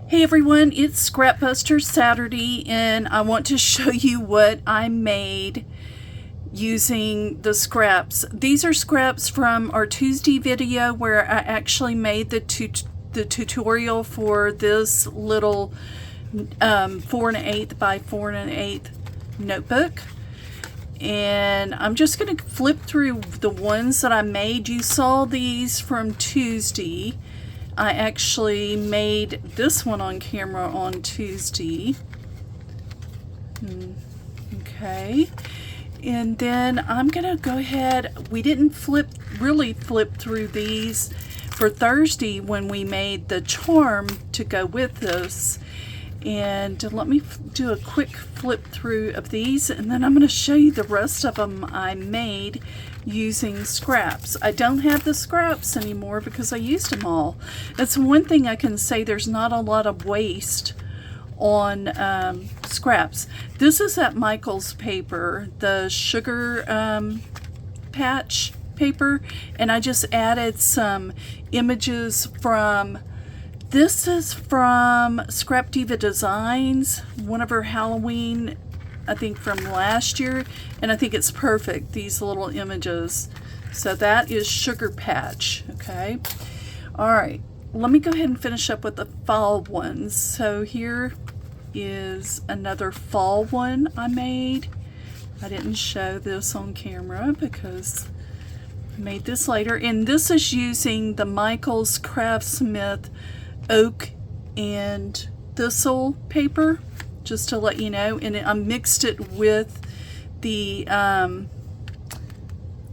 Hey everyone, it's Scrapbuster Saturday and I want to show you what I made using the scraps. These are scraps from our Tuesday video where I actually made the tutorial for this little 4 1/8 by 4 1/8 notebook. And I'm just going to flip through the ones that I made. You saw these from Tuesday. I actually made this one on camera on Tuesday. Okay. And then I'm going to go ahead. We didn't really flip through these for Thursday when we made the charm to go with this. And let me do a quick flip through of these, and then I'm going to show you the rest of them I made using scraps. I don't have the scraps anymore because I used them all. That's one thing I can say, there's not a lot of waste on scraps. This is that Michael's paper, the sugar patch paper, and I just added some images from, this is from Diva Designs, one of her Halloween, I think from last year, and I think it's perfect, these little images. So that is Sugar Patch, okay? All right, let me go ahead and finish up with the fall ones. So here is another fall one I made. I didn't show this on camera because I made this later. And this is using the Michael's Craftsmith oak and thistle paper, just to let you know. And I mixed it with the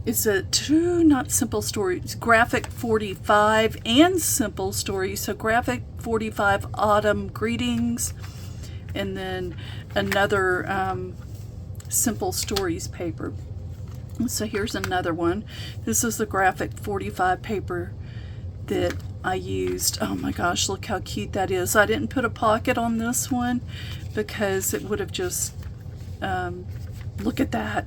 it's a not Simple Stories, Graphic 45 and Simple Stories. So Graphic 45 Autumn Greetings, and then another Simple Stories paper. So here's another one. This is the Graphic 45 paper that I used. Oh my gosh, look how cute that is. I didn't put a pocket on this one because it would have just, look at that.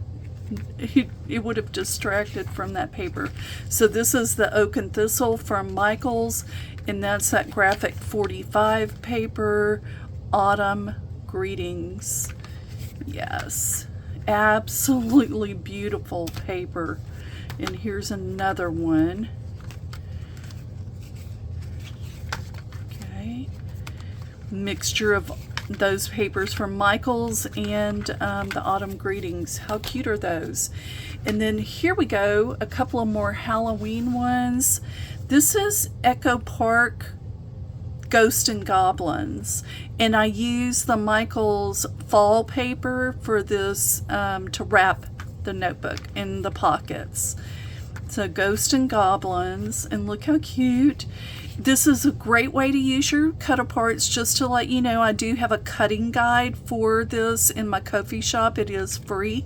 It would have distracted from that paper. So this is the Oak and Thistle from Michael's, and that's that Graphic 45 paper, Autumn Greetings. Yes, absolutely beautiful paper. And here's another one. Mixture of those papers from Michael's and the Autumn Greetings. How cute are those? And then here we go, a couple of more Halloween ones. This is Echo Park Ghosts and Goblins, and I use the Michael's fall paper for this to wrap the notebook in the pockets. So Ghosts and Goblins, and look how cute. This is a great way to use your cut aparts. Just to let you know, I do have a cutting guide for this in my Ko-fi shop. It is free.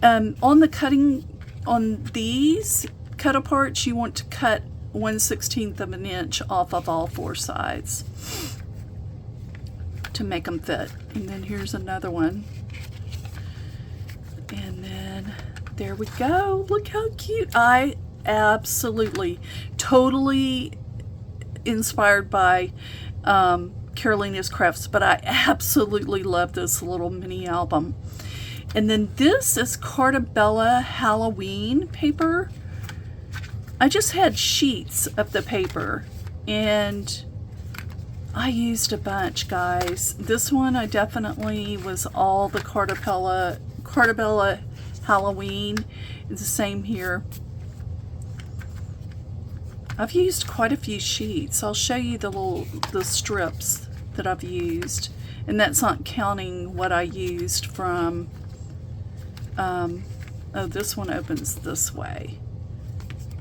On the cutting, on these cut aparts, you want to cut 1/16 of an inch off of all four sides to make them fit. And then here's another one. And then there we go. Look how cute. I absolutely, totally inspired by Carolina's Crafts, but I absolutely love this little mini album. And then this is Carta Halloween paper. I just had sheets of the paper and I used a bunch, guys. This one I definitely was all the Carta Halloween. It's the same here. I've used quite a few sheets. I'll show you the strips that I've used, and that's not counting what I used from oh, this one opens this way.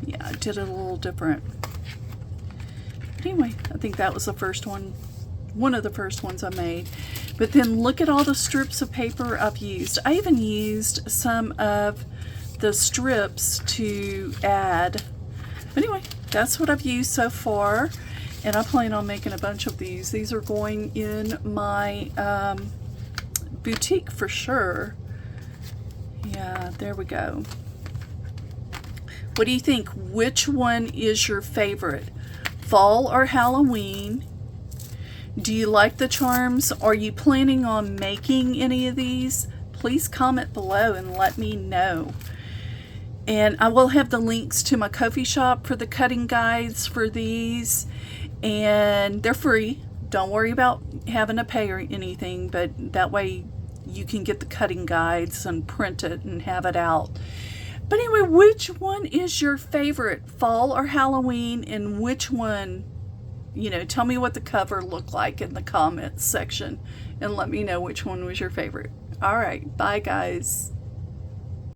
Yeah, I did it a little different. But anyway, I think that was the first one of the first ones I made. But then look at all the strips of paper I've used. I even used some of the strips to add. But anyway, that's what I've used so far, and I plan on making a bunch of these. These are going in my boutique for sure. Yeah, there we go. What do you think? Which one is your favorite? Fall or Halloween? Do you like the charms? Are you planning on making any of these? Please comment below and let me know. And I will have the links to my Ko-fi shop for the cutting guides for these. And they're free. Don't worry about having to pay or anything, but that way you can get the cutting guides and print it and have it out. But anyway, which one is your favorite, fall or Halloween? And which one, you know, tell me what the cover looked like in the comments section and let me know which one was your favorite. All right, bye guys.